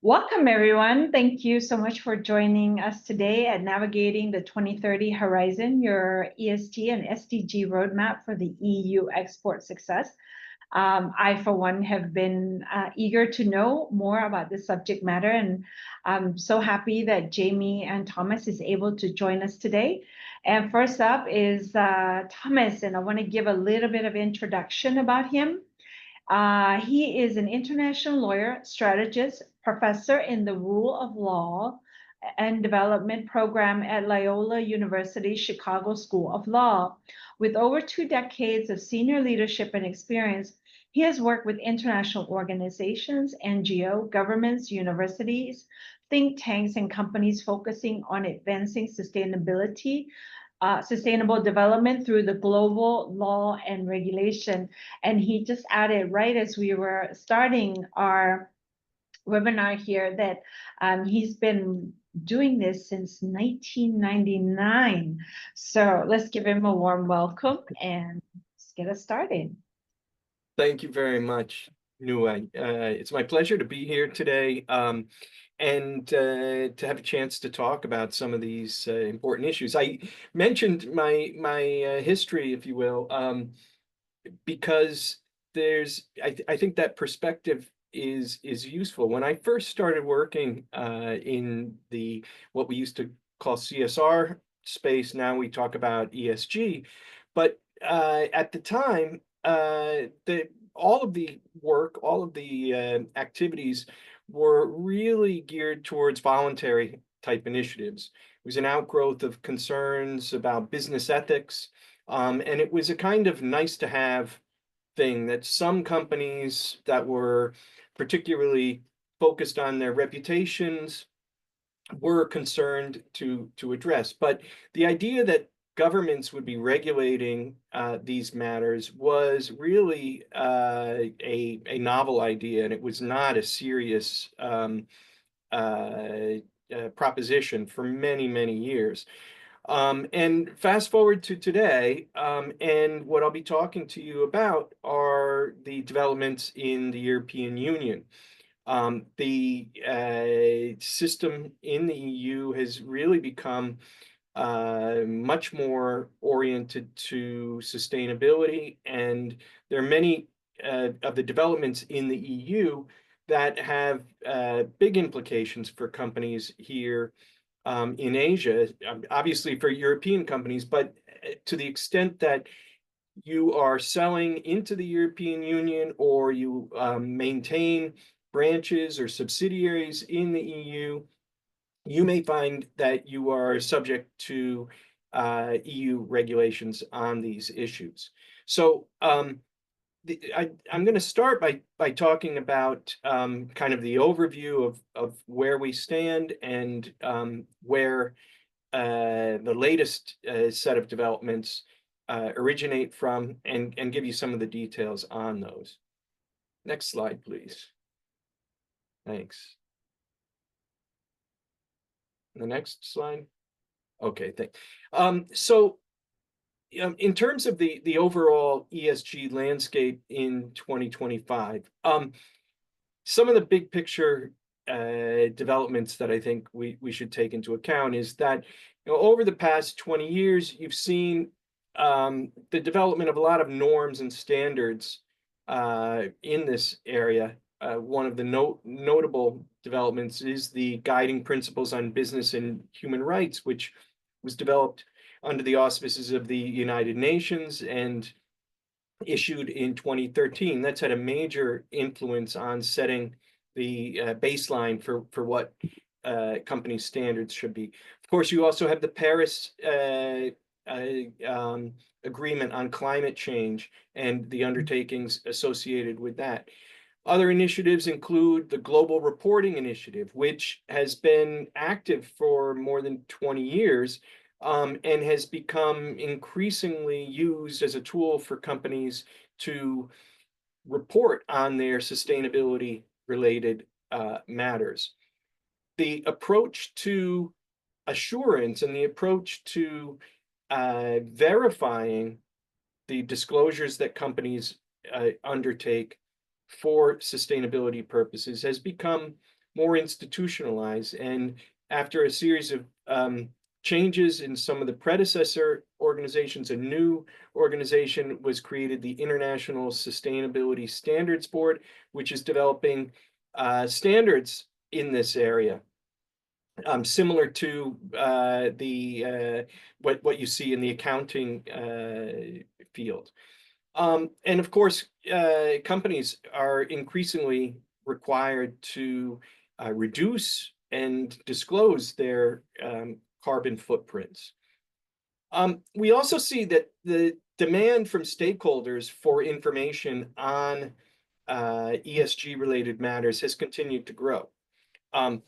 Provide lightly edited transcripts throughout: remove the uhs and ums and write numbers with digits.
Welcome, everyone. Thank you so much for joining us today at Navigating the 2030 Horizon, your ESG and SDG roadmap for the EU export success. I, for one, have been eager to know more about this subject matter, and I'm so happy that Jamie and Thomas is able to join us today. And first up is Thomas, and I want to give a little bit of introduction about him. He is an international lawyer, strategist, professor in the Rule of Law and Development program at Loyola University Chicago School of Law. With over 2 decades of senior leadership and experience, he has worked with international organizations, NGO, governments, universities, think tanks, and companies focusing on advancing sustainable development through the global law and regulation. And he just added right as we were starting our webinar here that he's been doing this since 1999. So let's give him a warm welcome and let's get us started. Thank you very much, Nua. It's my pleasure to be here today and to have a chance to talk about some of these important issues. I mentioned my history, if you will, because I think that perspective is useful. When I first started working in what we used to call CSR space, now we talk about ESG, but at the time, all of the work, all of the activities were really geared towards voluntary type initiatives. It was an outgrowth of concerns about business ethics, and it was a kind of nice to have thing that some companies that were particularly focused on their reputations were concerned to address. But the idea that governments would be regulating these matters was really a novel idea, and it was not a serious proposition for many, many years. And fast forward to today, and what I'll be talking to you about are the developments in the European Union. The system in the EU has really become much more oriented to sustainability, and there are many of the developments in the EU that have big implications for companies here in Asia, obviously for European companies, but to the extent that you are selling into the European Union or you maintain branches or subsidiaries in the EU, you may find that you are subject to EU regulations on these issues. So I'm going to start by talking about kind of the overview of where we stand and where the latest set of developments originate from, and give you some of the details on those. Next slide, please. Thanks. The next slide. Okay, thanks. So in terms of the overall ESG landscape in 2025, some of the big picture developments that I think we should take into account is that over the past 20 years, you've seen the development of a lot of norms and standards in this area. One of the notable developments is the Guiding Principles on Business and Human Rights, which was developed under the auspices of the United Nations and issued in 2013. That's had a major influence on setting the baseline for what company standards should be. Of course, you also have the Paris Agreement on climate change and the undertakings associated with that. Other initiatives include the Global Reporting Initiative, which has been active for more than 20 years and has become increasingly used as a tool for companies to report on their sustainability-related matters. The approach to assurance and the approach to verifying the disclosures that companies undertake for sustainability purposes has become more institutionalized. And after a series of changes in some of the predecessor organizations, a new organization was created, the International Sustainability Standards Board, which is developing standards in this area. Similar to what you see in the accounting field. And of course, companies are increasingly required to reduce and disclose their carbon footprints. We also see that the demand from stakeholders for information on ESG-related matters has continued to grow. And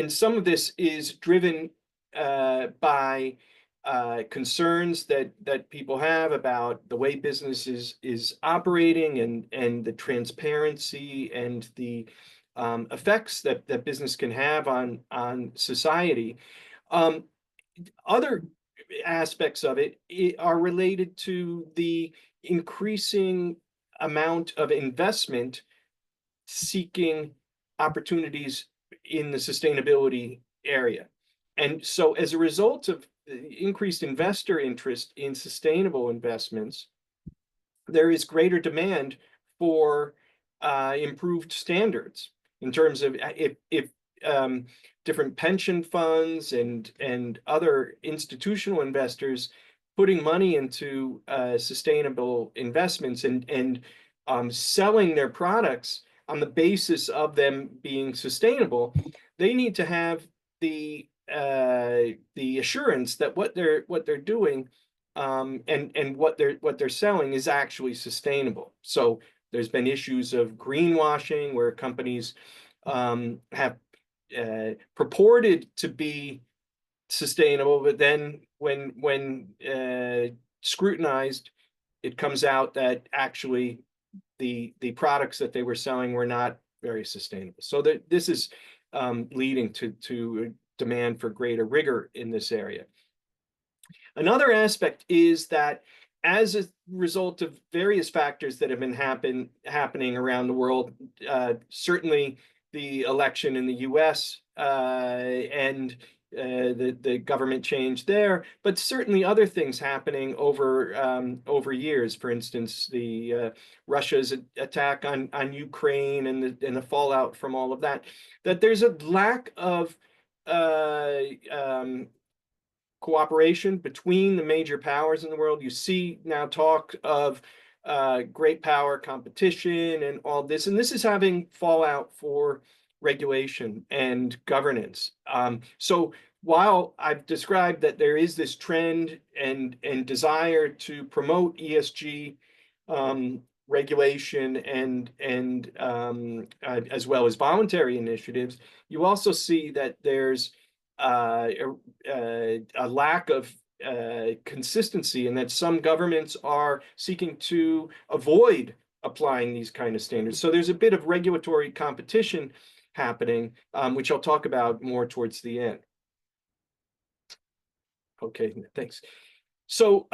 some of this is driven by concerns that people have about the way business is operating and the transparency and the effects that business can have on society. Other aspects of it are related to the increasing amount of investment seeking opportunities in the sustainability area. And so as a result of increased investor interest in sustainable investments, there is greater demand for improved standards in terms of if different pension funds and other institutional investors putting money into sustainable investments and selling their products on the basis of them being sustainable, they need to have the assurance that what they're doing and what they're selling is actually sustainable. So there's been issues of greenwashing where companies have purported to be sustainable, but then when scrutinized, it comes out that actually the products that they were selling were not very sustainable. So this is leading to a demand for greater rigor in this area. Another aspect is that as a result of various factors that have been happening around the world, certainly the election in the US and the government change there, but certainly other things happening over years. For instance, the Russia's attack on Ukraine and the fallout from all of that. That there's a lack of cooperation between the major powers in the world. You see now talk of great power competition and all this, and this is having fallout for regulation and governance. So while I've described that there is this trend and desire to promote ESG regulation and as well as voluntary initiatives, you also see that there's a lack of consistency, and that some governments are seeking to avoid applying these kind of standards. So there's a bit of regulatory competition happening, which I'll talk about more towards the end. Okay, thanks. So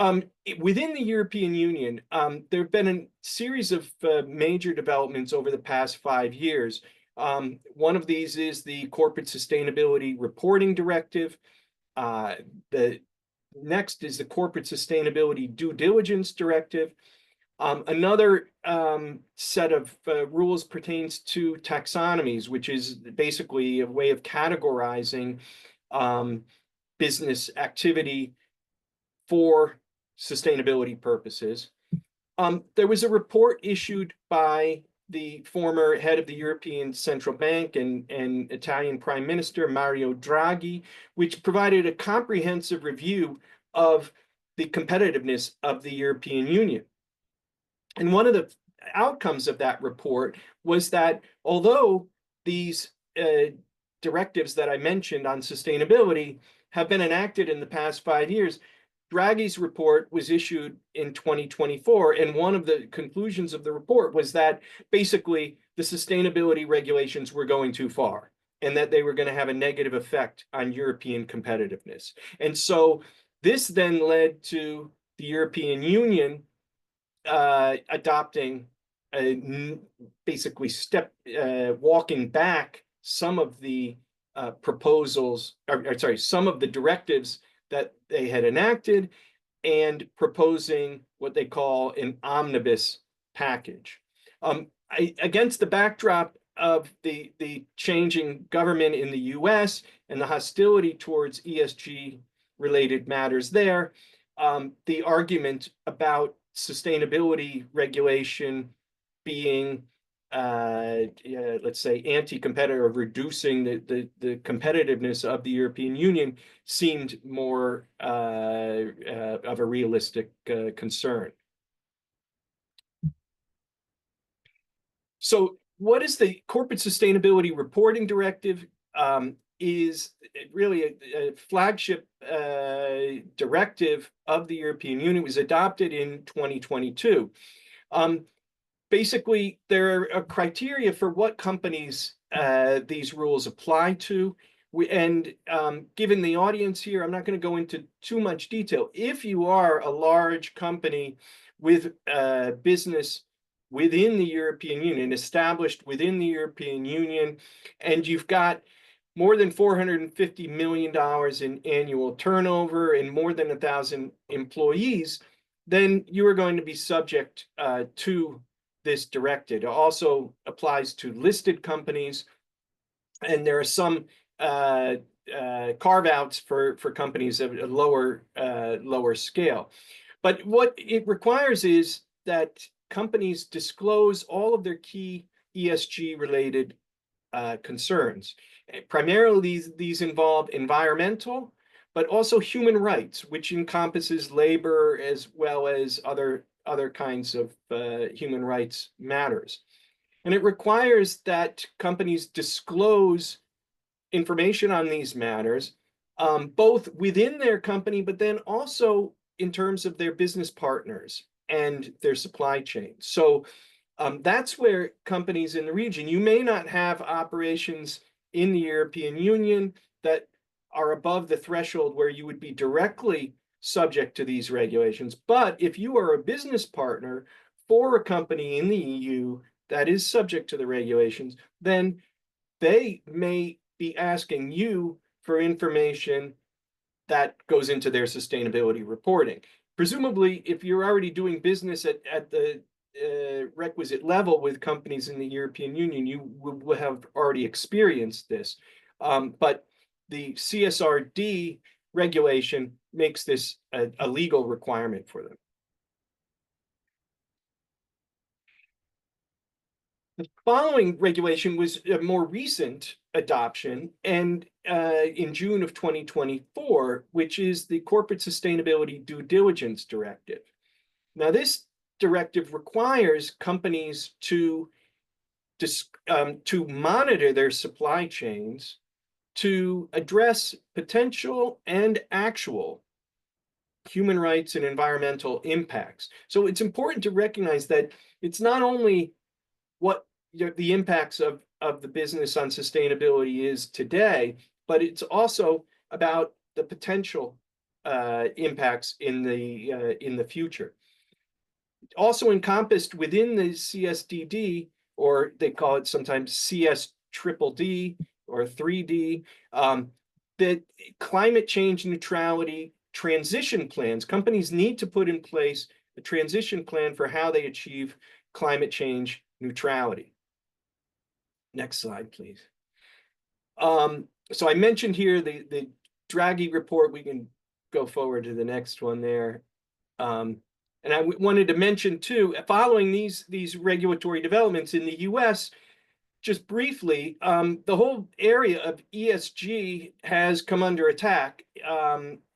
within the European Union, there have been a series of major developments over the past 5 years. One of these is the Corporate Sustainability Reporting Directive. The next is the Corporate Sustainability Due Diligence Directive. Another set of rules pertains to taxonomies, which is basically a way of categorizing business activity for sustainability purposes. There was a report issued by the former head of the European Central Bank and Italian Prime Minister, Mario Draghi, which provided a comprehensive review of the competitiveness of the European Union. And one of the outcomes of that report was that although these directives that I mentioned on sustainability have been enacted in the past 5 years, Draghi's report was issued in 2024, and one of the conclusions of the report was that basically the sustainability regulations were going too far and that they were going to have a negative effect on European competitiveness. And so this then led to the European Union adopting basically walking back some of the proposals, or sorry, some of the directives that they had enacted, and proposing what they call an omnibus package. Against the backdrop of the changing government in the US and the hostility towards ESG related matters there, the argument about sustainability regulation being let's say anti-competitive, reducing the competitiveness of the European Union seemed more of a realistic concern. So what is the Corporate Sustainability Reporting Directive? Is really a flagship directive of the European Union. It was adopted in 2022. Basically, there are criteria for what companies these rules apply to. Given the audience here, I'm not going to go into too much detail. If you are a large company with business within the European Union, established within the European Union, and you've got more than $450 million in annual turnover and more than 1,000 employees, then you are going to be subject to this directive. It also applies to listed companies, and there are some carve-outs for companies of a lower scale. But what it requires is that companies disclose all of their key ESG related concerns. Primarily, these involve environmental, but also human rights, which encompasses labor as well as other kinds of human rights matters. And it requires that companies disclose information on these matters, both within their company, but then also in terms of their business partners and their supply chain. So that's where companies in the region, you may not have operations in the European Union that are above the threshold where you would be directly subject to these regulations. But if you are a business partner for a company in the EU that is subject to the regulations, then they may be asking you for information that goes into their sustainability reporting. Presumably, if you're already doing business at the requisite level with companies in the European Union, you will have already experienced this. But the CSRD regulation makes this a legal requirement for them. The following regulation was a more recent adoption, and in June of 2024, which is the Corporate Sustainability Due Diligence Directive. Now, this directive requires companies to monitor their supply chains to address potential and actual human rights and environmental impacts. So it's important to recognize that it's not only what the impacts of the business on sustainability is today, but it's also about the potential impacts in the future. Also encompassed within the CSDD, or they call it sometimes CSDD or 3D, that climate change neutrality transition plans. Companies need to put in place a transition plan for how they achieve climate change neutrality. Next slide, please. So I mentioned here the Draghi report. We can go forward to the next one there. And I wanted to mention too, following these regulatory developments in the US, just briefly, the whole area of ESG has come under attack,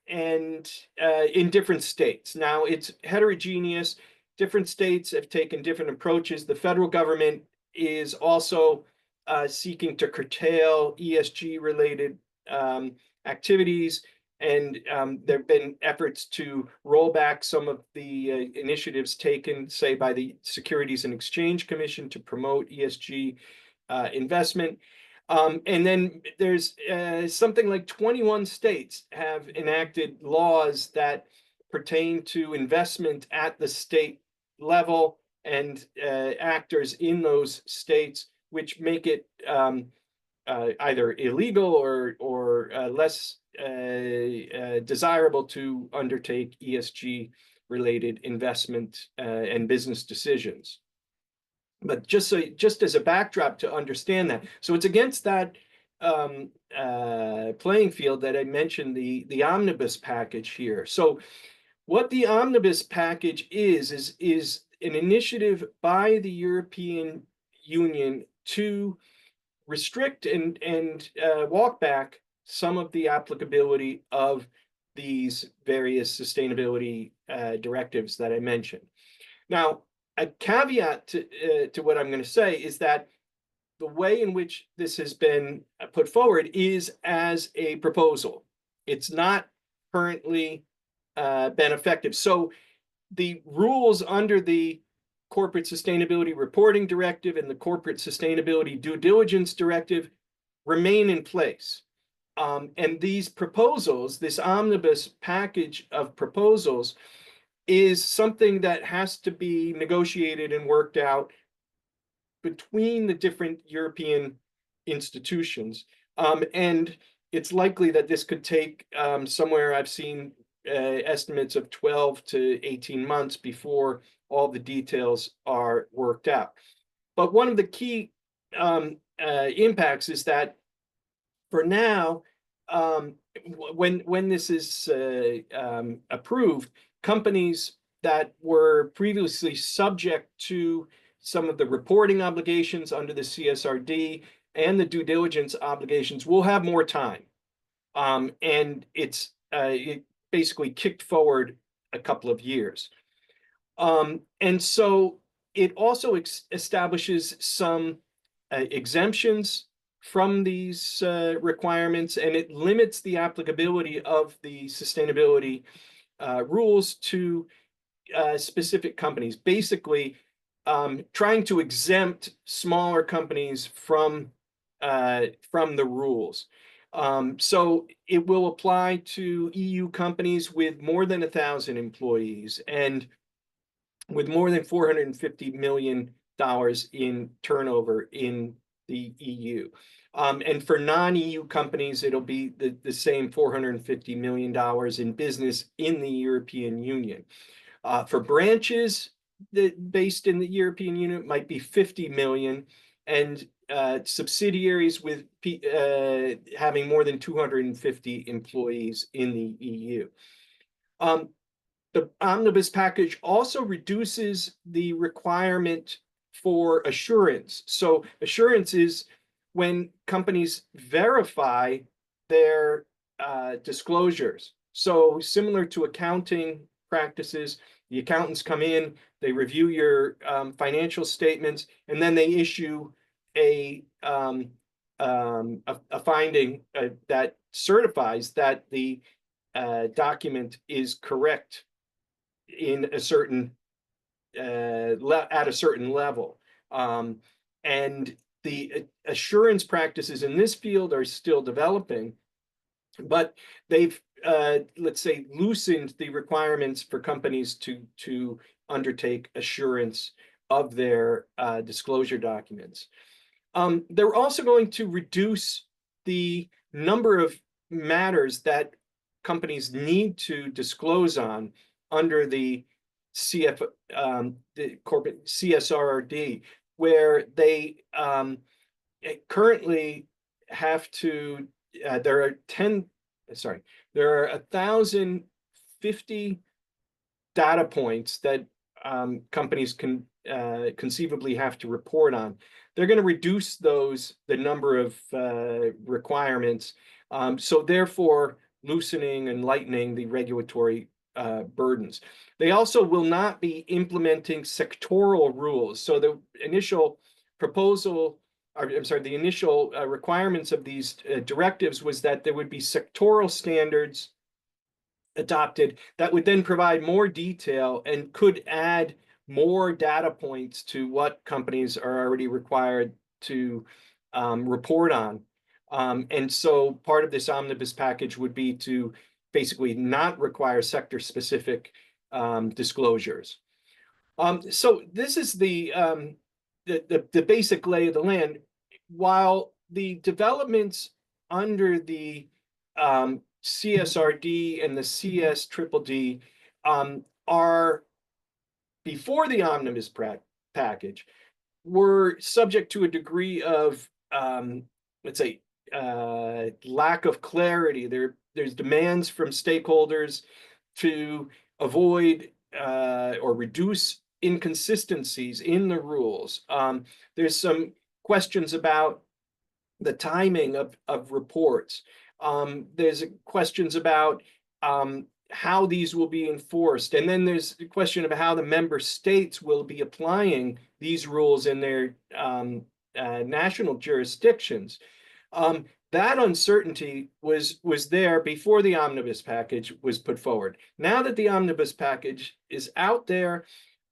and in different states. Now, it's heterogeneous. Different states have taken different approaches. The federal government is also seeking to curtail ESG-related activities, and there have been efforts to roll back some of the initiatives taken, say, by the Securities and Exchange Commission to promote ESG investment. And then there's something like 21 states have enacted laws that pertain to investment at the state level and actors in those states, which make it either illegal or less desirable to undertake ESG related investment and business decisions. But just as a backdrop to understand that, so it's against that playing field that I mentioned the omnibus package here. So what the omnibus package is an initiative by the European Union to restrict and walk back some of the applicability of these various sustainability directives that I mentioned. Now, a caveat to what I'm going to say is that the way in which this has been put forward is as a proposal. It's not currently been effective. So the rules under the Corporate Sustainability Reporting Directive and the Corporate Sustainability Due Diligence Directive remain in place. And these proposals, this omnibus package of proposals, is something that has to be negotiated and worked out between the different European institutions. And it's likely that this could take somewhere, I've seen estimates of 12 to 18 months before all the details are worked out. But one of the key impacts is that for now, when this is approved, companies that were previously subject to some of the reporting obligations under the CSRD and the due diligence obligations will have more time. And it basically kicked forward a couple of years. And so it also establishes some exemptions from these requirements, and it limits the applicability of the sustainability rules to specific companies, basically trying to exempt smaller companies from the rules. So it will apply to EU companies with more than 1,000 employees and with more than $450 million in turnover in the EU. And for non-EU companies, it'll be the same $450 million in business in the European Union. For branches based in the European Union, it might be 50 million, and subsidiaries with having more than 250 employees in the EU. The omnibus package also reduces the requirement for assurance. So assurance is when companies verify their disclosures. So similar to accounting practices, the accountants come in, they review your financial statements, and then they issue a finding that certifies that the document is correct in a certain at a certain level. And the assurance practices in this field are still developing, but they've let's say loosened the requirements for companies to undertake assurance of their disclosure documents. They're also going to reduce the number of matters that companies need to disclose on under the corporate CSRD, where they currently have to. There are 1,050 data points that companies can conceivably have to report on. They're going to reduce the number of requirements, so therefore loosening and lightening the regulatory burdens. They also will not be implementing sectoral rules. So the initial proposal, the initial requirements of these directives was that there would be sectoral standards adopted that would then provide more detail and could add more data points to what companies are already required to report on. And so part of this omnibus package would be to basically not require sector-specific disclosures. So this is the basic lay of the land. While the developments under the CSRD and the CSDD are before the omnibus package, were subject to a degree of let's say lack of clarity. There's demands from stakeholders to avoid or reduce inconsistencies in the rules. There's some questions about the timing of reports. There's questions about how these will be enforced. And then there's the question of how the member states will be applying these rules in their national jurisdictions. That uncertainty was there before the omnibus package was put forward. Now that the omnibus package is out there,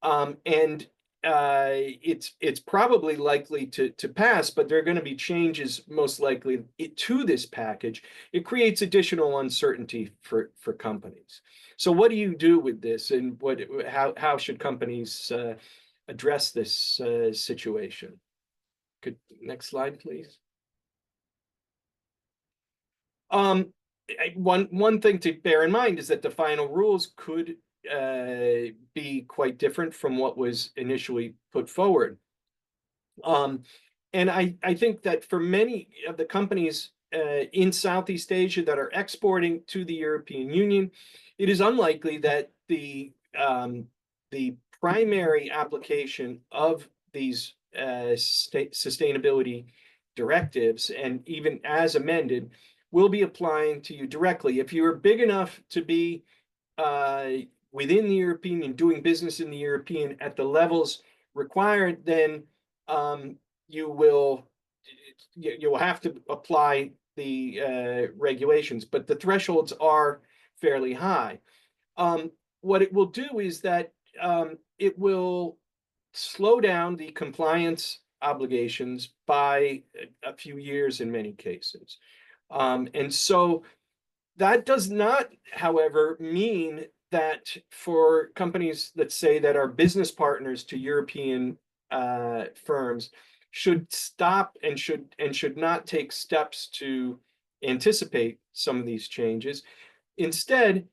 and it's probably likely to pass, but there are going to be changes most likely to this package. It creates additional uncertainty for companies. So what do you do with this, and how should companies address this situation? Next slide, please. One thing to bear in mind is that the final rules could be quite different from what was initially put forward. And I think that for many of the companies in Southeast Asia that are exporting to the European Union, it is unlikely that the primary application of these sustainability directives, and even as amended, will be applying to you directly. If you're big enough to be within the European and doing business in the European at the levels required, then you will have to apply the regulations, but the thresholds are fairly high. What it will do is that it will slow down the compliance obligations by a few years in many cases. And so that does not, however, mean that for companies, let's say, that are business partners to European firms, should stop and should not take steps to anticipate some of these changes. Instead,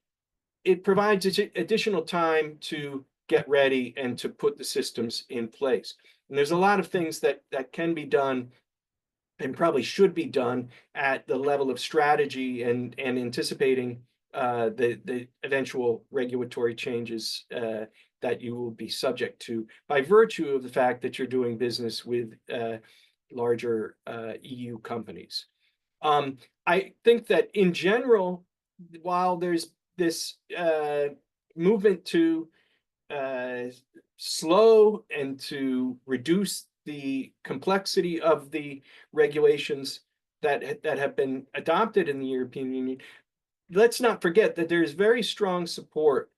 it provides additional time to get ready and to put the systems in place. And there's a lot of things that can be done and probably should be done at the level of strategy and anticipating the eventual regulatory changes that you will be subject to by virtue of the fact that you're doing business with larger EU companies. I think that in general, while there's this movement to slow and to reduce the complexity of the regulations that have been adopted in the European Union, let's not forget that there's very strong support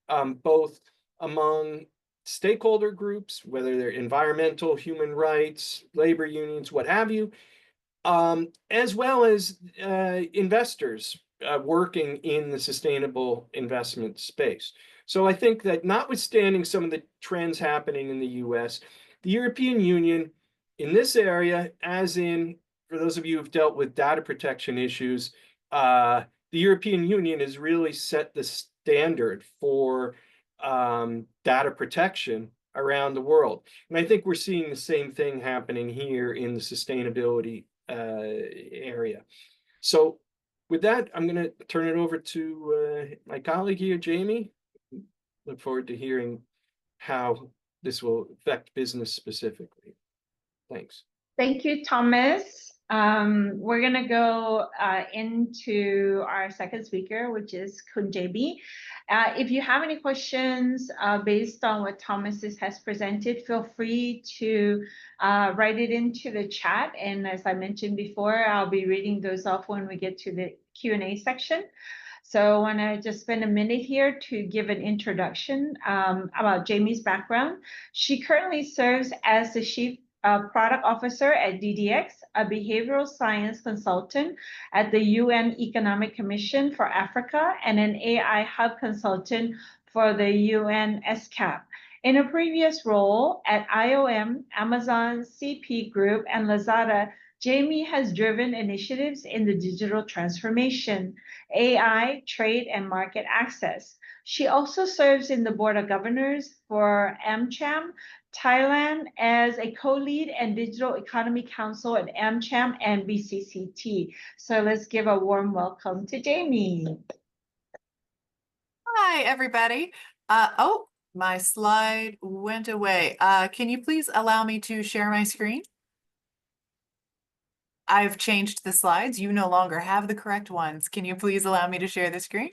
both among stakeholder groups, whether they're environmental, human rights, labor unions, what have you, as well as investors working in the sustainable investment space. So I think that notwithstanding some of the trends happening in the US, the European Union in this area, as in, for those of you who've dealt with data protection issues, the European Union has really set the standard for data protection around the world. And I think we're seeing the same thing happening here in the sustainability area. So with that, I'm going to turn it over to my colleague here, Jamie. Look forward to hearing how this will affect business specifically. Thanks. Thank you, Thomas. We're going to go into our second speaker, which is Kunjabi. If you have any questions based on what Thomas has presented, feel free to write it into the chat. And as I mentioned before, I'll be reading those off when we get to the Q&A section. So I want to just spend a minute here to give an introduction about Jamie's background. She currently serves as the Chief Product Officer at DDX, a behavioral science consultant at the UN Economic Commission for Africa, and an AI hub consultant for the UN SCAP. In a previous role at IOM, Amazon, CP Group, and Lazada, Jamie has driven initiatives in the digital transformation, AI, trade, and market access. She also serves in the Board of Governors for AmCham Thailand as a co-lead and Digital Economy Council at AmCham and BCCT. So let's give a warm welcome to Jamie. Hi, everybody. Oh, my slide went away. Can you please allow me to share my screen? I've changed the slides. You no longer have the correct ones. Can you please allow me to share the screen?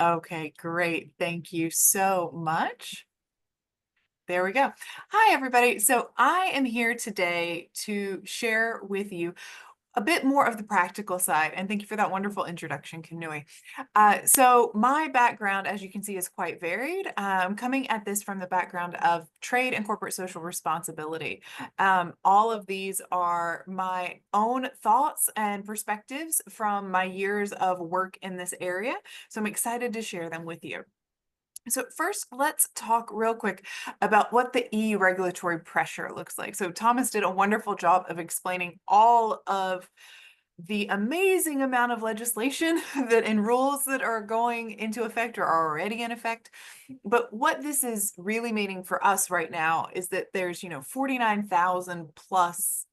Okay, great. Thank you so much. There we go. Hi, everybody. So I am here today to share with you a bit more of the practical side, and thank you for that wonderful introduction, Kanui. So my background, as you can see, is quite varied. Coming at this from the background of trade and corporate social responsibility. All of these are my own thoughts and perspectives from my years of work in this area. So I'm excited to share them with you. So first, let's talk real quick about what the EU regulatory pressure looks like. So Thomas did a wonderful job of explaining all of the amazing amount of legislation that and rules that are going into effect or are already in effect. But what this is really meaning for us right now is that there's, 49,000 plus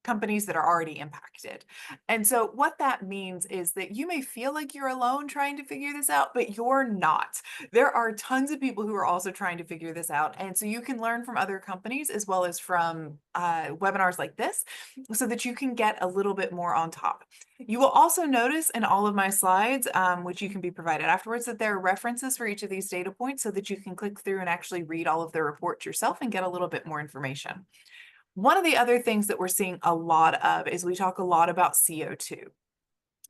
companies that are already impacted. And so what that means is that you may feel like you're alone trying to figure this out, but you're not. There are tons of people who are also trying to figure this out. And so you can learn from other companies as well as from webinars like this so that you can get a little bit more on top. You will also notice in all of my slides, which you can be provided afterwards, that there are references for each of these data points so that you can click through and actually read all of the reports yourself and get a little bit more information. One of the other things that we're seeing a lot of is we talk a lot about CO2.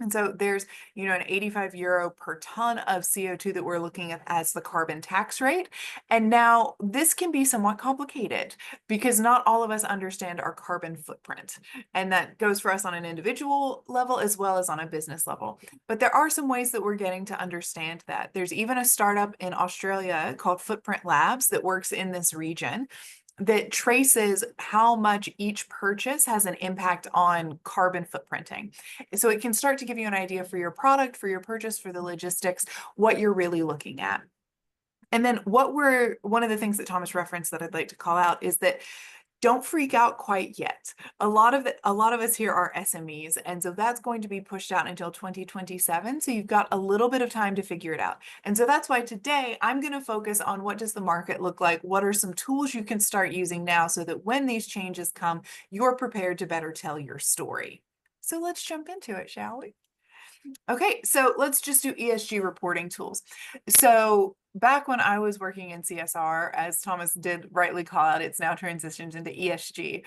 And so there's, an 85 euro per ton of CO2 that we're looking at as the carbon tax rate. And now this can be somewhat complicated because not all of us understand our carbon footprint. And that goes for us on an individual level as well as on a business level. But there are some ways that we're getting to understand that. There's even a startup in Australia called Footprint Labs that works in this region that traces how much each purchase has an impact on carbon footprinting. So it can start to give you an idea for your product, for your purchase, for the logistics, what you're really looking at. And then one of the things that Thomas referenced that I'd like to call out is that don't freak out quite yet. A lot of us here are SMEs, and so that's going to be pushed out until 2027. So you've got a little bit of time to figure it out. And so that's why today I'm going to focus on what does the market look like? What are some tools you can start using now so that when these changes come, you're prepared to better tell your story. So let's jump into it, shall we? Okay, so let's just do ESG reporting tools. So back when I was working in CSR, as Thomas did rightly call out, it's now transitioned into ESG.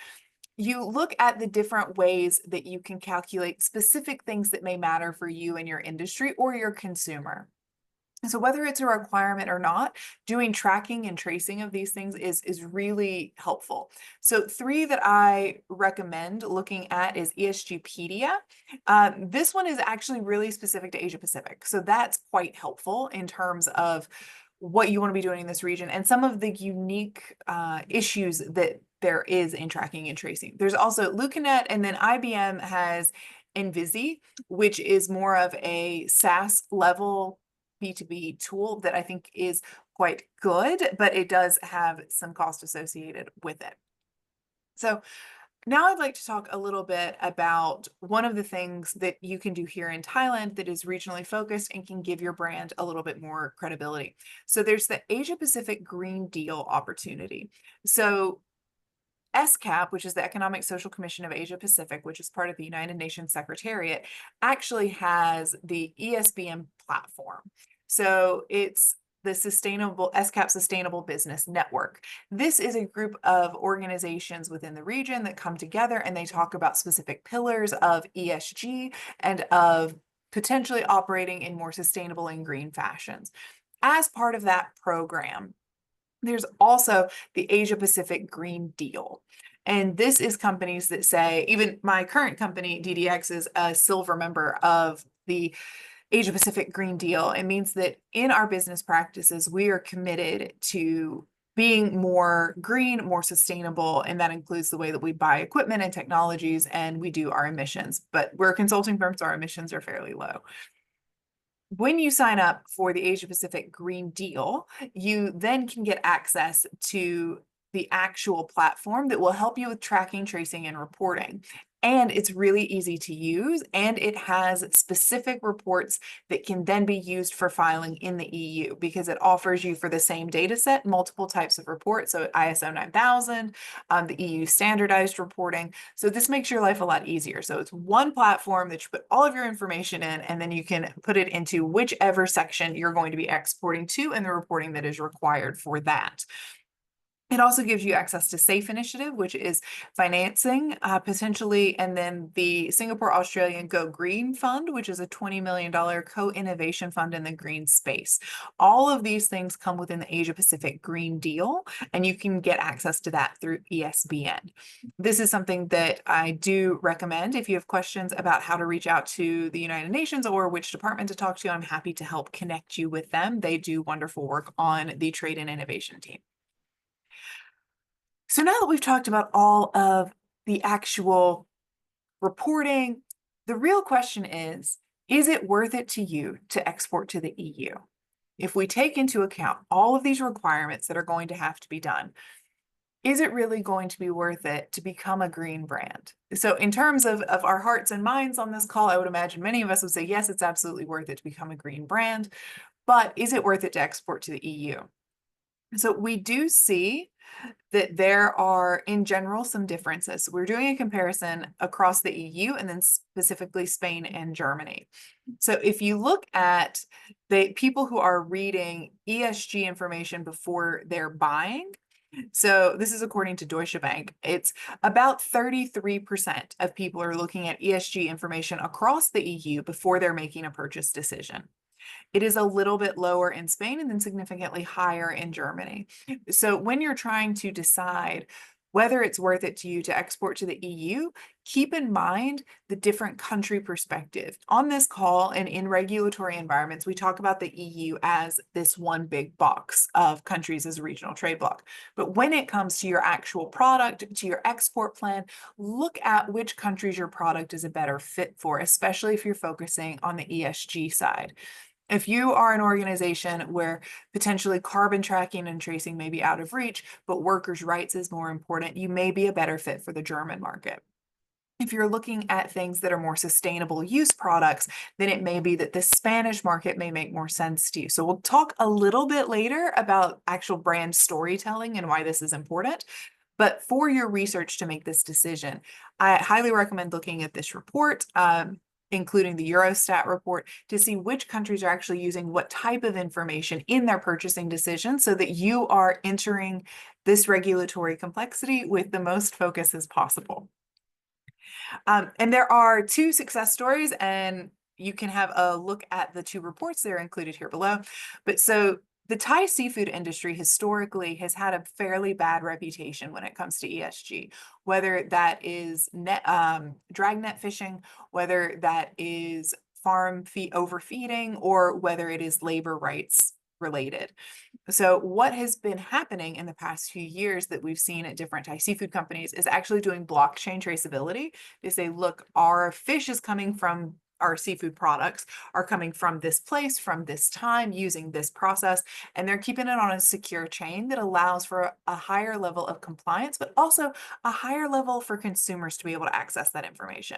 You look at the different ways that you can calculate specific things that may matter for you and your industry or your consumer. So whether it's a requirement or not, doing tracking and tracing of these things is really helpful. So 3 that I recommend looking at is ESGpedia. This one is actually really specific to Asia Pacific. So that's quite helpful in terms of what you want to be doing in this region and some of the unique issues that there is in tracking and tracing. There's also LucaNet, and then IBM has Envisi, which is more of a SaaS level B2B tool that I think is quite good, but it does have some cost associated with it. So now I'd like to talk a little bit about one of the things that you can do here in Thailand that is regionally focused and can give your brand a little bit more credibility. So there's the Asia Pacific Green Deal opportunity. So ESCAP, which is the Economic Social Commission of Asia Pacific, which is part of the United Nations Secretariat, actually has the ESBM platform. So it's the ESCAP Sustainable Business Network. This is a group of organizations within the region that come together and they talk about specific pillars of ESG and of potentially operating in more sustainable and green fashions. As part of that program, there's also the Asia Pacific Green Deal. And this is companies that say, even my current company, DDX, is a silver member of the Asia Pacific Green Deal, it means that in our business practices, we are committed to being more green, more sustainable, and that includes the way that we buy equipment and technologies, and we do our emissions. But we're a consulting firm, so our emissions are fairly low. When you sign up for the Asia Pacific Green Deal, you then can get access to the actual platform that will help you with tracking, tracing, and reporting. And it's really easy to use, and it has specific reports that can then be used for filing in the EU, because it offers you, for the same data set, multiple types of reports. So ISO 9000, the EU standardized reporting. So this makes your life a lot easier. So it's one platform that you put all of your information in, and then you can put it into whichever section you're going to be exporting to and the reporting that is required for that. It also gives you access to SAFE Initiative, which is financing potentially, and then the Singapore Australian Go Green Fund, which is a $20 million co-innovation fund in the green space. All of these things come within the Asia Pacific Green Deal, and you can get access to that through ESBN. This is something that I do recommend. If you have questions about how to reach out to the United Nations or which department to talk to, I'm happy to help connect you with them. They do wonderful work on the trade and innovation team. So now that we've talked about all of the actual reporting, the real question is it worth it to you to export to the EU? If we take into account all of these requirements that are going to have to be done, is it really going to be worth it to become a green brand? So in terms of our hearts and minds on this call, I would imagine many of us would say, yes, it's absolutely worth it to become a green brand, but is it worth it to export to the EU? So we do see that there are, in general, some differences. We're doing a comparison across the EU and then specifically Spain and Germany. So if you look at the people who are reading ESG information before they're buying, so this is according to Deutsche Bank, it's about 33% of people are looking at ESG information across the EU before they're making a purchase decision. It is a little bit lower in Spain and then significantly higher in Germany. So when you're trying to decide whether it's worth it to you to export to the EU, keep in mind the different country perspective. On this call and in regulatory environments, we talk about the EU as this one big box of countries as a regional trade bloc. But when it comes to your actual product, to your export plan, look at which countries your product is a better fit for, especially if you're focusing on the ESG side. If you are an organization where potentially carbon tracking and tracing may be out of reach, but workers' rights is more important, you may be a better fit for the German market. If you're looking at things that are more sustainable use products, then it may be that the Spanish market may make more sense to you. So we'll talk a little bit later about actual brand storytelling and why this is important. But for your research to make this decision, I highly recommend looking at this report, including the Eurostat report, to see which countries are actually using what type of information in their purchasing decisions so that you are entering this regulatory complexity with the most focus as possible. And there are two success stories, and you can have a look at the two reports. They're included here below. But so the Thai seafood industry historically has had a fairly bad reputation when it comes to ESG, whether that is dragnet fishing, whether that is farm overfeeding, or whether it is labor rights related. So what has been happening in the past few years that we've seen at different Thai seafood companies is actually doing blockchain traceability. They say, look, our fish is coming from, our seafood products are coming from this place, from this time, using this process, and they're keeping it on a secure chain that allows for a higher level of compliance, but also a higher level for consumers to be able to access that information.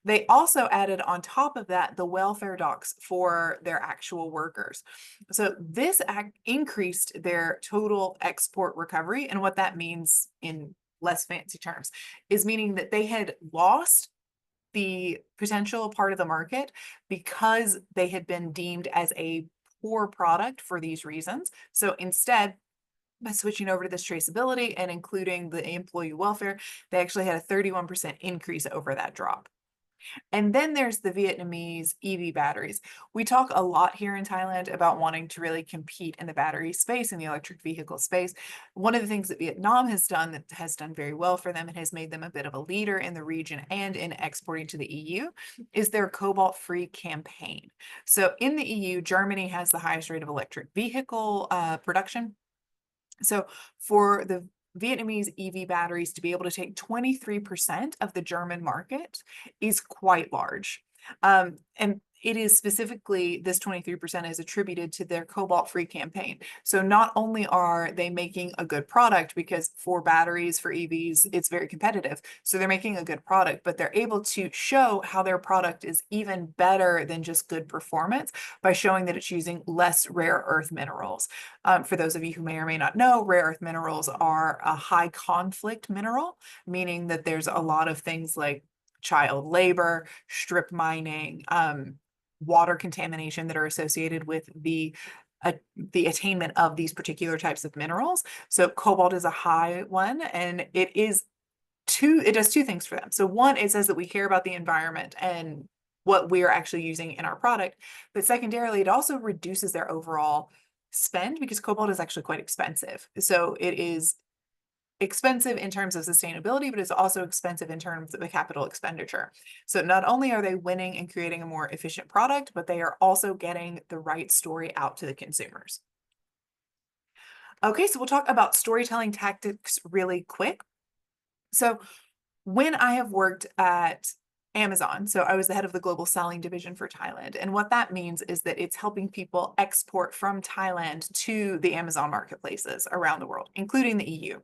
They also added on top of that the welfare docs for their actual workers. So this increased their total export recovery, and what that means in less fancy terms is meaning that they had lost the potential part of the market because they had been deemed as a poor product for these reasons. So instead, by switching over to this traceability and including the employee welfare, they actually had a 31% increase over that drop. And then there's the Vietnamese EV batteries. We talk a lot here in Thailand about wanting to really compete in the battery space, in the electric vehicle space. One of the things that Vietnam has done that has done very well for them and has made them a bit of a leader in the region and in exporting to the EU is their cobalt-free campaign. So in the EU, Germany has the highest rate of electric vehicle production. So for the Vietnamese EV batteries to be able to take 23% of the German market is quite large. And it is specifically, this 23% is attributed to their cobalt-free campaign. So not only are they making a good product, because for batteries, for EVs, it's very competitive. So they're making a good product, but they're able to show how their product is even better than just good performance by showing that it's using less rare earth minerals. For those of you who may or may not know, rare earth minerals are a high conflict mineral, meaning that there's a lot of things like child labor, strip mining, water contamination that are associated with the attainment of these particular types of minerals. So cobalt is a high one, and it does two things for them. So one, it says that we care about the environment and what we're actually using in our product. But secondarily, it also reduces their overall spend, because cobalt is actually quite expensive. So it is expensive in terms of sustainability, but it's also expensive in terms of the capital expenditure. So not only are they winning and creating a more efficient product, but they are also getting the right story out to the consumers. Okay, so we'll talk about storytelling tactics really quick. So when I have worked at Amazon, so I was the head of the global selling division for Thailand. And what that means is that it's helping people export from Thailand to the Amazon marketplaces around the world, including the EU.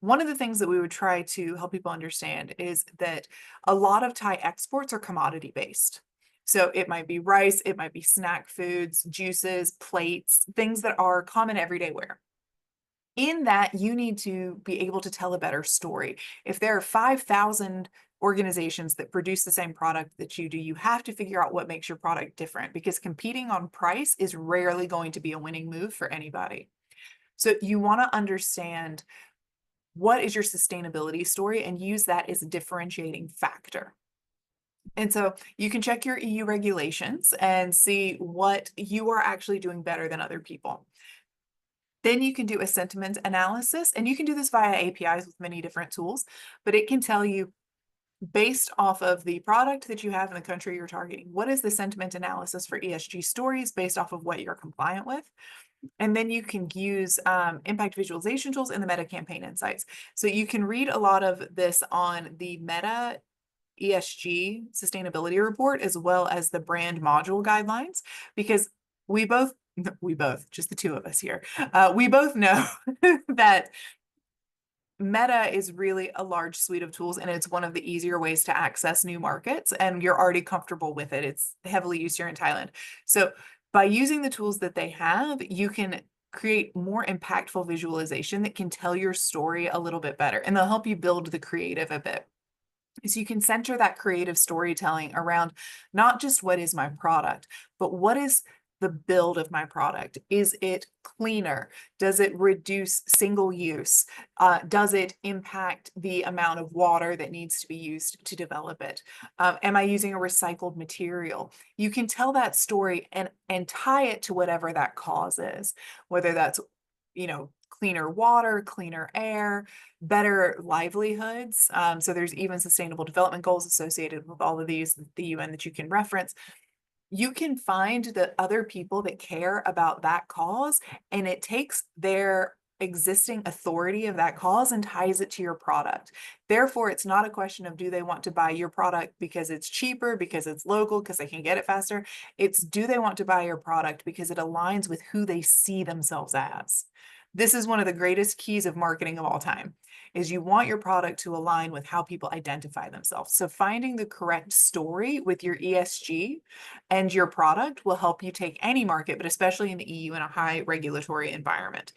One of the things that we would try to help people understand is that a lot of Thai exports are commodity based. So it might be rice, it might be snack foods, juices, plates, things that are common everyday wear. In that, you need to be able to tell a better story. If there are 5,000 organizations that produce the same product that you do, you have to figure out what makes your product different, because competing on price is rarely going to be a winning move for anybody. So you want to understand what is your sustainability story and use that as a differentiating factor. And so you can check your EU regulations and see what you are actually doing better than other people. Then you can do a sentiment analysis, and you can do this via APIs with many different tools, but it can tell you, based off of the product that you have in the country you're targeting, what is the sentiment analysis for ESG stories based off of what you're compliant with? And then you can use impact visualization tools and the Meta campaign insights. So you can read a lot of this on the Meta ESG sustainability report, as well as the brand module guidelines, because just the two of us here, we both know that Meta is really a large suite of tools, and it's one of the easier ways to access new markets, and you're already comfortable with it. It's heavily used here in Thailand. So by using the tools that they have, you can create more impactful visualization that can tell your story a little bit better, and they'll help you build the creative a bit. So you can center that creative storytelling around not just what is my product, but what is the build of my product? Is it cleaner? Does it reduce single use? Does it impact the amount of water that needs to be used to develop it? Am I using a recycled material? You can tell that story and tie it to whatever that cause is, whether that's, cleaner water, cleaner air, better livelihoods. So there's even sustainable development goals associated with all of these, the UN, that you can reference. You can find the other people that care about that cause, and it takes their existing authority of that cause and ties it to your product. Therefore, it's not a question of, do they want to buy your product because it's cheaper, because it's local, because they can get it faster? It's, do they want to buy your product because it aligns with who they see themselves as? This is one of the greatest keys of marketing of all time, is you want your product to align with how people identify themselves. So finding the correct story with your ESG and your product will help you take any market, but especially in the EU in a high regulatory environment.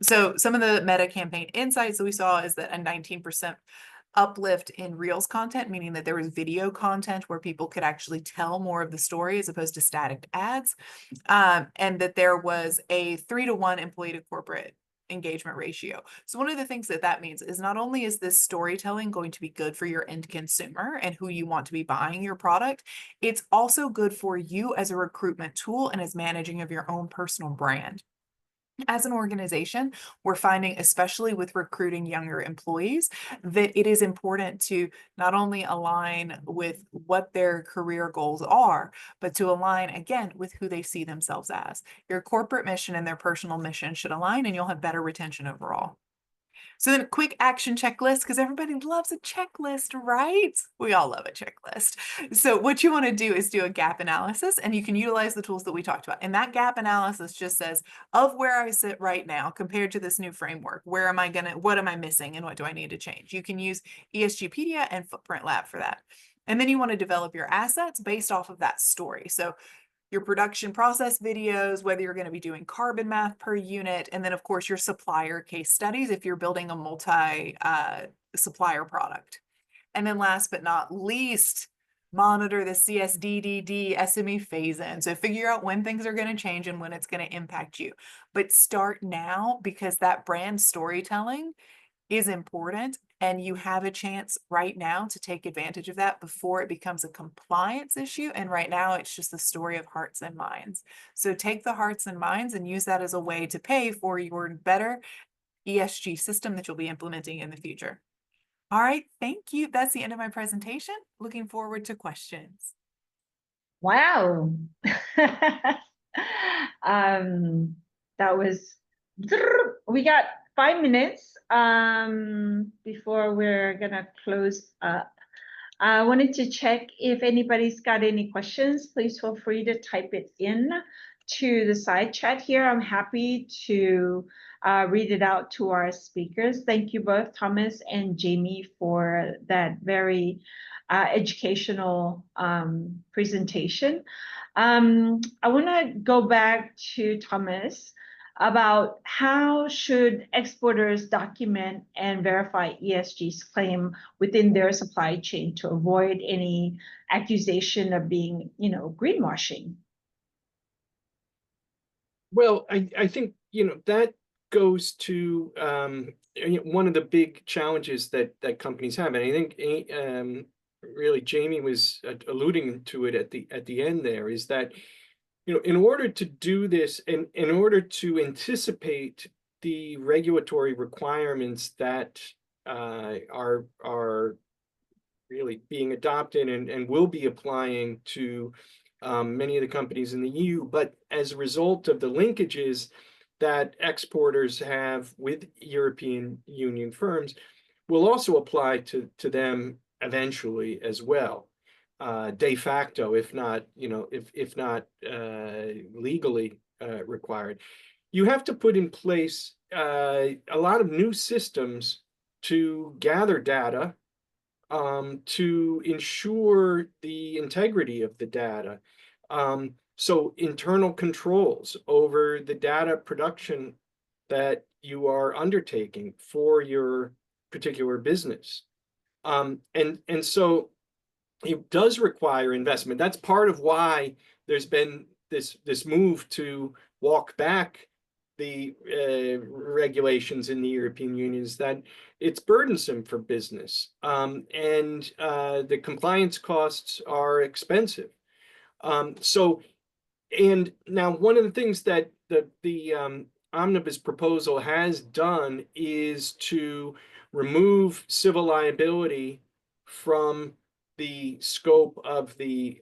So some of the Meta campaign insights that we saw is that a 19% uplift in Reels content, meaning that there was video content where people could actually tell more of the story as opposed to static ads, and that there was a 3-to-1 employee to corporate engagement ratio. So one of the things that means is not only is this storytelling going to be good for your end consumer and who you want to be buying your product, it's also good for you as a recruitment tool and as managing of your own personal brand. As an organization, we're finding, especially with recruiting younger employees, that it is important to not only align with what their career goals are, but to align again with who they see themselves as. Your corporate mission and their personal mission should align, and you'll have better retention overall. So then a quick action checklist, because everybody loves a checklist, right? We all love a checklist. So what you want to do is do a gap analysis, and you can utilize the tools that we talked about. And that gap analysis just says, of where I sit right now compared to this new framework, what am I missing and what do I need to change? You can use ESGpedia and Footprint Lab for that. And then you want to develop your assets based off of that story. So your production process videos, whether you're going to be doing carbon math per unit, and then of course your supplier case studies if you're building a multi-supplier product. And then last but not least, monitor the CSDDD SME phase-in. So figure out when things are going to change and when it's going to impact you. But start now, because that brand storytelling is important, and you have a chance right now to take advantage of that before it becomes a compliance issue. And right now it's just the story of hearts and minds. So take the hearts and minds and use that as a way to pay for your better ESG system that you'll be implementing in the future. All right, thank you. That's the end of my presentation. Looking forward to questions. Wow. That was, we got 5 minutes before we're gonna close up. I wanted to check if anybody's got any questions. Please feel free to type it in to the side chat here. I'm happy to read it out to our speakers. Thank you both, Thomas and Jamie, for that very educational presentation. I want to go back to Thomas about how should exporters document and verify ESG's claim within their supply chain to avoid any accusation of being, greenwashing. Well, I think, that goes to one of the big challenges that companies have. And I think really Jamie was alluding to it at the end there, is that in order to do this, and in order to anticipate the regulatory requirements that are really being adopted and will be applying to many of the companies in the EU, but as a result of the linkages that exporters have with European Union firms, will also apply to them eventually as well. De facto, if not, if not legally required. You have to put in place a lot of new systems to gather data, to ensure the integrity of the data. So internal controls over the data production that you are undertaking for your particular business. And so it does require investment. That's part of why there's been this move to walk back the regulations in the European Union, is that it's burdensome for business, and the compliance costs are expensive. And now one of the things that the omnibus proposal has done is to remove civil liability from the scope of the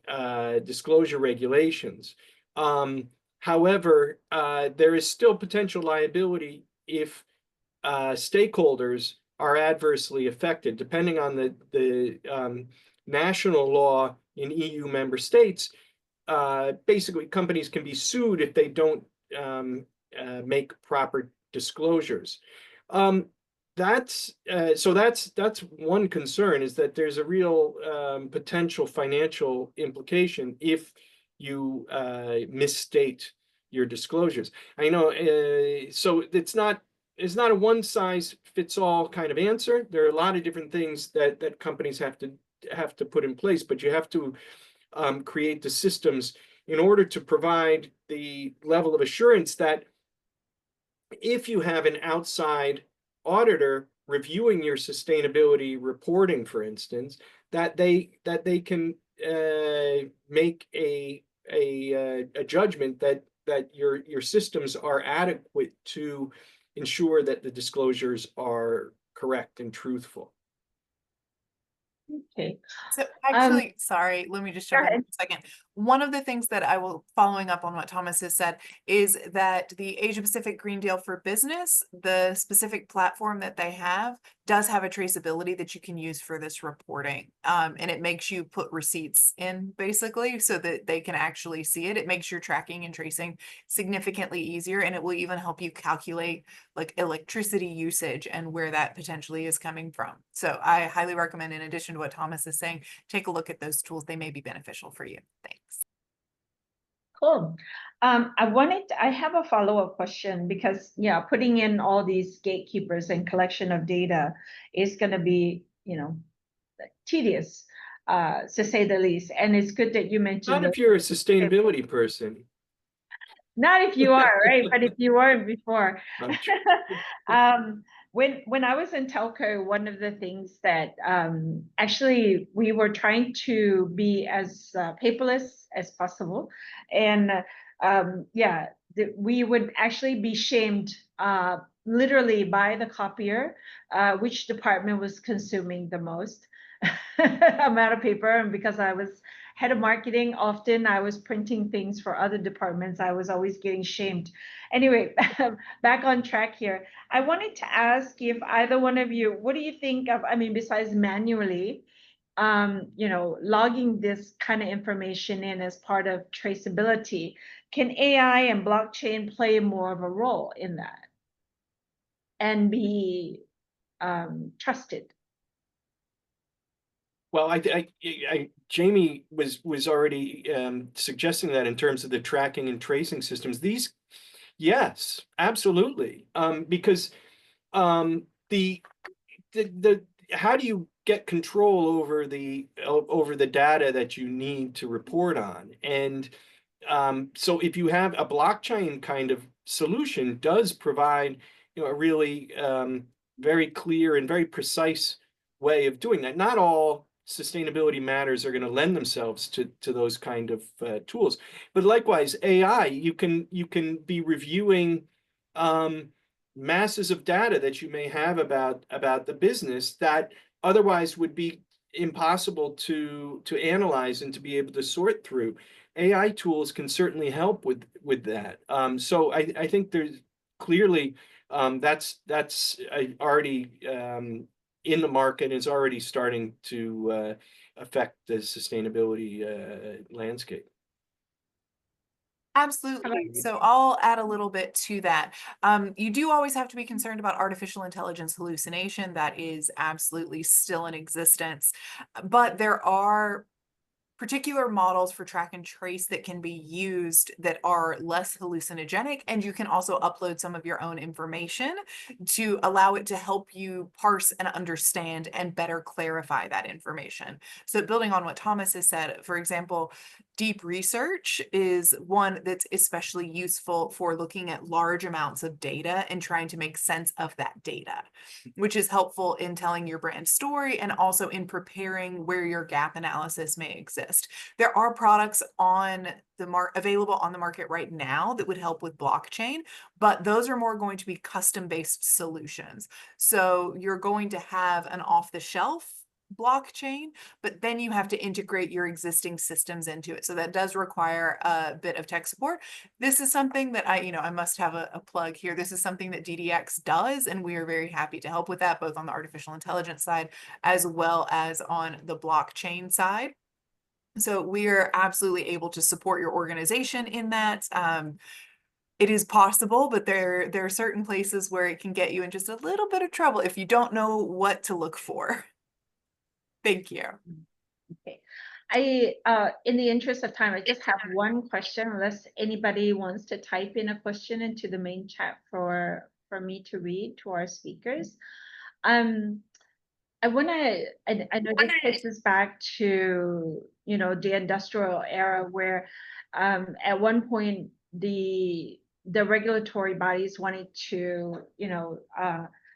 disclosure regulations. However, there is still potential liability if stakeholders are adversely affected, depending on the national law in EU member states. Basically, companies can be sued if they don't make proper disclosures. That's one concern, is that there's a real potential financial implication if you misstate your disclosures. I know, so it's not a one size fits all kind of answer. There are a lot of different things that companies have to put in place, but you have to create the systems in order to provide the level of assurance that if you have an outside auditor reviewing your sustainability reporting, for instance, that they can make a judgment that your systems are adequate to ensure that the disclosures are correct and truthful. Okay. So actually, sorry, let me just Go jump in ahead. for a second. One of the things that I will, following up on what Thomas has said, is that the Asia Pacific Green Deal for Business, the specific platform that they have, does have a traceability that you can use for this reporting. And it makes you put receipts in, basically, so that they can actually see it. It makes your tracking and tracing significantly easier, and it will even help you calculate like electricity usage and where that potentially is coming from. So I highly recommend, in addition to what Thomas is saying, take a look at those tools. They may be beneficial for you. Thanks. Cool. I have a follow-up question because, yeah, putting in all these gatekeepers and collection of data is going to be, tedious, to say the least. And it's good that you mentioned Not if you're a sustainability person. Not if you are, right? But if you weren't before. When I was in telco, one of the things that actually we were trying to be as paperless as possible, and we would actually be shamed literally by the copier which department was consuming the most amount of paper, and because I was head of marketing, often I was printing things for other departments. I was always getting shamed. Anyway, back on track here. I wanted to ask if either one of you, what do you think of, besides manually, logging this kind of information in as part of traceability, can AI and blockchain play more of a role in that and be trusted? Well, Jamie was already suggesting that in terms of the tracking and tracing systems. These, yes, absolutely, because the how do you get control over the data that you need to report on? And so if you have a blockchain kind of solution, does provide a really very clear and very precise way of doing that. Not all sustainability matters are going to lend themselves to those kind of tools, but likewise AI, you can be reviewing masses of data that you may have about the business that otherwise would be impossible to analyze and to be able to sort through. AI tools can certainly help with that. So I think there's clearly that's already in the market, is already starting to affect the sustainability landscape. Absolutely. So I'll add a little bit to that. You do always have to be concerned about artificial intelligence hallucination. That is absolutely still in existence, but there are particular models for track and trace that can be used that are less hallucinogenic, and you can also upload some of your own information to allow it to help you parse and understand and better clarify that information. So building on what Thomas has said, for example, deep research is one that's especially useful for looking at large amounts of data and trying to make sense of that data, which is helpful in telling your brand story and also in preparing where your gap analysis may exist. There are products on the available on the market right now that would help with blockchain, but those are more going to be custom-based solutions. So you're going to have an off-the-shelf blockchain, but then you have to integrate your existing systems into it. So that does require a bit of tech support. This is something that I must have a plug here. This is something that DDX does, and we are very happy to help with that, both on the artificial intelligence side as well as on the blockchain side. So we are absolutely able to support your organization in that. It is possible, but there are certain places where it can get you in just a little bit of trouble if you don't know what to look for. Thank you. Okay. In the interest of time, I just have one question, unless anybody wants to type in a question into the main chat for me to read to our speakers. I know this takes us back to, the industrial era where at one point the the regulatory bodies wanted to,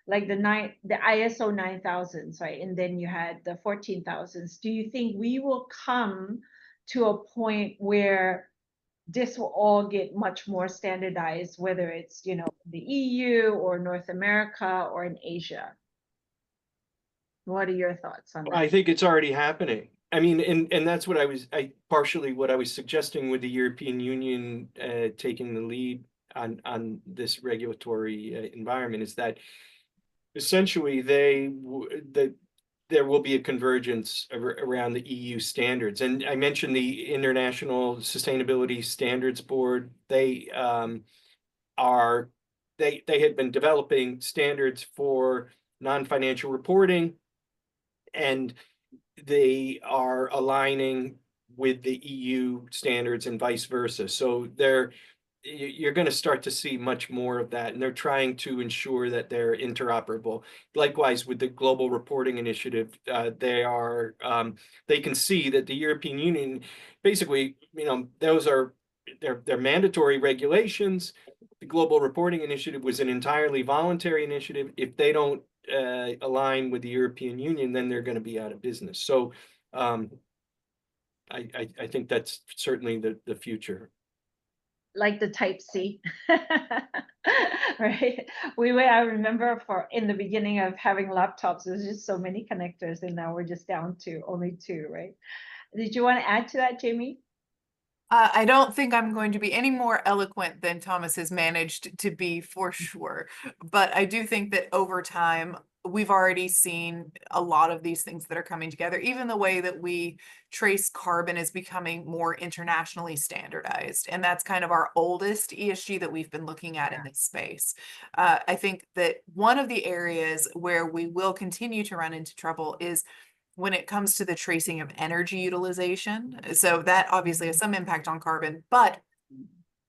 like the ISO 9000s, right? And then you had the 14,000s. Do you think we will come to a point where this will all get much more standardized, whether it's, the EU or North America or in Asia? What are your thoughts on that? I think it's already happening. I mean, and that's what partially what I was suggesting with the European Union taking the lead on this regulatory environment, is that essentially there will be a convergence around the EU standards. And I mentioned the International Sustainability Standards Board. They had been developing standards for non-financial reporting, and they are aligning with the EU standards and vice versa. So you're going to start to see much more of that, and they're trying to ensure that they're interoperable. Likewise, with the Global Reporting Initiative, they can see that the European Union, basically, those are they're mandatory regulations. The Global Reporting Initiative was an entirely voluntary initiative. If they don't align with the European Union, then they're going to be out of business. So I think that's certainly the future. Like the Type C, right? I remember in the beginning of having laptops, there's just so many connectors, and now we're just down to only 2, right? Did you want to add to that, Jamie? I don't think I'm going to be any more eloquent than Thomas has managed to be, for sure. But I do think that over time, we've already seen a lot of these things that are coming together. Even the way that we trace carbon is becoming more internationally standardized. And that's kind of our oldest ESG that we've been looking at in this space. I think that one of the areas where we will continue to run into trouble is when it comes to the tracing of energy utilization. So that obviously has some impact on carbon, but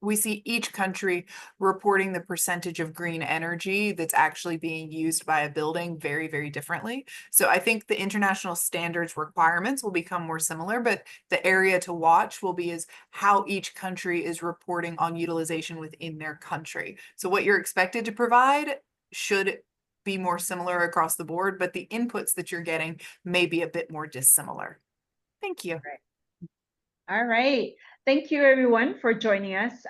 we see each country reporting the percentage of green energy that's actually being used by a building very, very differently. So I think the international standards requirements will become more similar, but the area to watch will be is how each country is reporting on utilization within their country. So what you're expected to provide should be more similar across the board, but the inputs that you're getting may be a bit more dissimilar. Thank you. All right. Thank you, everyone, for joining us.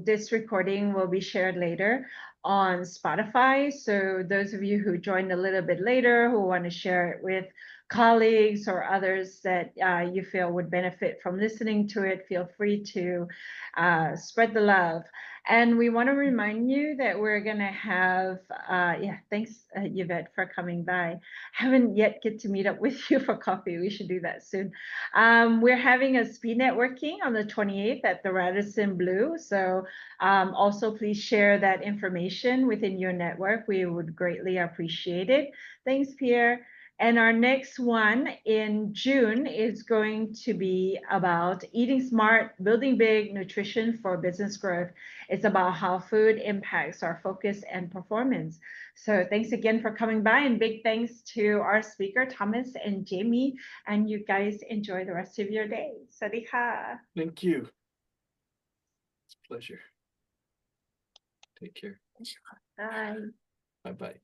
This recording will be shared later on Spotify. So those of you who joined a little bit later, who want to share it with colleagues or others that you feel would benefit from listening to it, feel free to spread the love. And we want to remind you that we're going to have, thanks, Yvette, for coming by. Haven't yet get to meet up with you for coffee. We should do that soon. We're having a speed networking on the 28th at the Radisson Blu. So also please share that information within your network. We would greatly appreciate it. Thanks, Pierre. And our next one in June is going to be about eating smart, building big, nutrition for business growth. It's about how food impacts our focus and performance. So thanks again for coming by, and big thanks to our speaker, Thomas and Jamie, and you guys enjoy the rest of your day. Sawasdee ka. Thank you. It's a pleasure. Take care. Bye. Bye-bye.